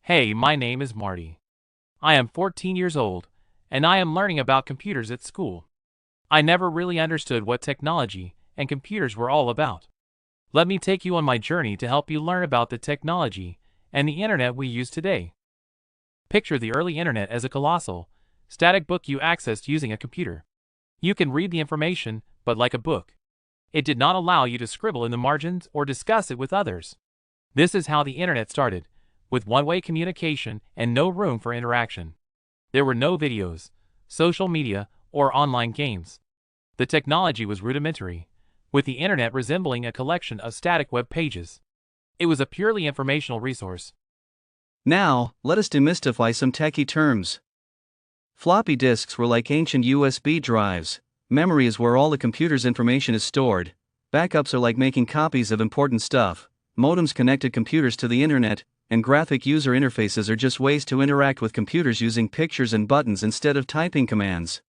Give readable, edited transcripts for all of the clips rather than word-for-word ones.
Hey, my name is Marty. I am 14 years old, and I am learning about computers at school. I never really understood what technology and computers were all about. Let me take you on my journey to help you learn about the technology and the internet we use today. Picture the early internet as a colossal, static book you accessed using a computer. You can read the information, but like a book. It did not allow you to scribble in the margins or discuss it with others. This is how the internet started, with one-way communication and no room for interaction. There were no videos, social media, or online games. The technology was rudimentary, with the internet resembling a collection of static web pages. It was a purely informational resource. Now, let us demystify some techy terms. Floppy disks were like ancient USB drives. Memory is where all the computer's information is stored. Backups are like making copies of important stuff. Modems connected computers to the internet, and graphic user interfaces are just ways to interact with computers using pictures and buttons instead of typing commands.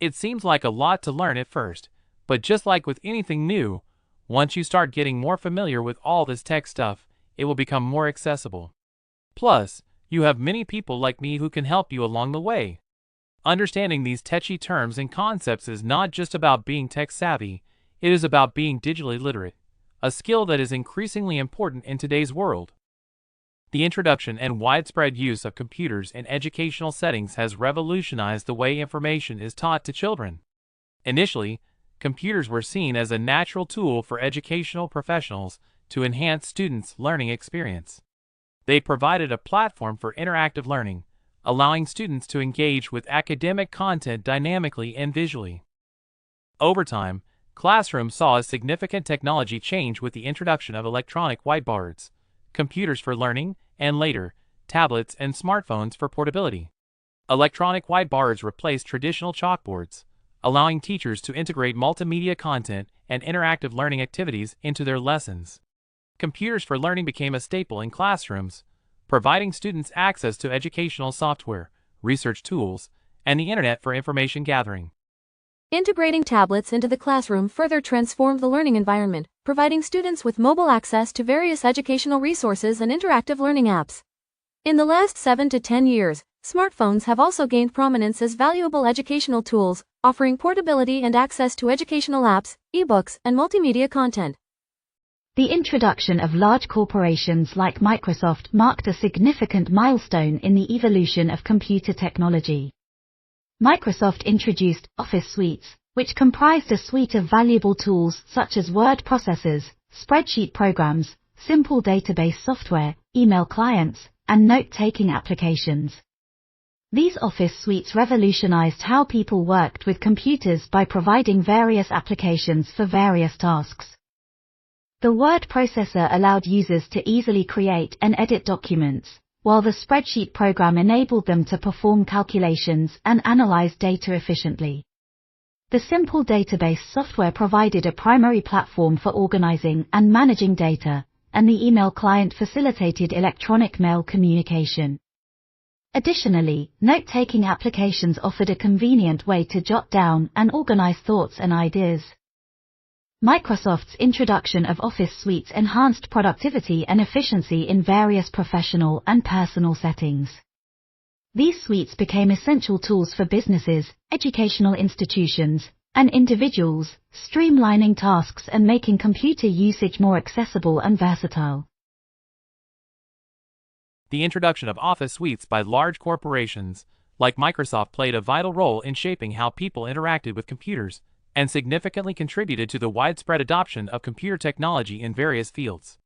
It seems like a lot to learn at first, but just like with anything new, once you start getting more familiar with all this tech stuff, it will become more accessible. Plus, you have many people like me who can help you along the way. Understanding these techy terms and concepts is not just about being tech-savvy, it is about being digitally literate, a skill that is increasingly important in today's world. The introduction and widespread use of computers in educational settings has revolutionized the way information is taught to children. Initially, computers were seen as a natural tool for educational professionals to enhance students' learning experience. They provided a platform for interactive learning, allowing students to engage with academic content dynamically and visually. Over time, classrooms saw a significant technology change with the introduction of electronic whiteboards, computers for learning, and later, tablets and smartphones for portability. Electronic whiteboards replaced traditional chalkboards, allowing teachers to integrate multimedia content and interactive learning activities into their lessons. Computers for learning became a staple in classrooms, providing students access to educational software, research tools, and the internet for information gathering. Integrating tablets into the classroom further transformed the learning environment, providing students with mobile access to various educational resources and interactive learning apps. In the last 7 to 10 years, smartphones have also gained prominence as valuable educational tools, offering portability and access to educational apps, ebooks, and multimedia content. The introduction of large corporations like Microsoft marked a significant milestone in the evolution of computer technology. Microsoft introduced Office suites, which comprised a suite of valuable tools such as word processors, spreadsheet programs, simple database software, email clients, and note-taking applications. These Office suites revolutionized how people worked with computers by providing various applications for various tasks. The word processor allowed users to easily create and edit documents, while the spreadsheet program enabled them to perform calculations and analyze data efficiently. The simple database software provided a primary platform for organizing and managing data, and the email client facilitated electronic mail communication. Additionally, note-taking applications offered a convenient way to jot down and organize thoughts and ideas. Microsoft's introduction of Office suites enhanced productivity and efficiency in various professional and personal settings. These suites became essential tools for businesses, educational institutions, and individuals, streamlining tasks and making computer usage more accessible and versatile. The introduction of Office suites by large corporations, like Microsoft, played a vital role in shaping how people interacted with computers, and significantly contributed to the widespread adoption of computer technology in various fields.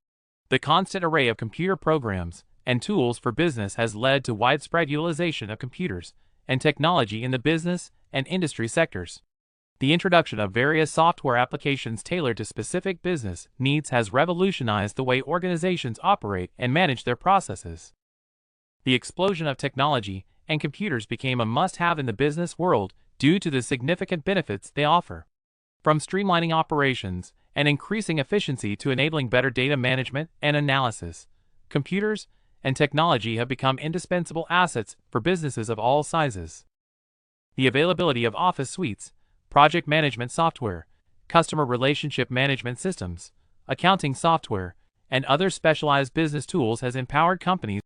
The constant array of computer programs and tools for business has led to widespread utilization of computers and technology in the business and industry sectors. The introduction of various software applications tailored to specific business needs has revolutionized the way organizations operate and manage their processes. The explosion of technology and computers became a must-have in the business world due to the significant benefits they offer. From streamlining operations and increasing efficiency to enabling better data management and analysis, computers and technology have become indispensable assets for businesses of all sizes. The availability of Office suites, project management software, customer relationship management systems, accounting software, and other specialized business tools has empowered companies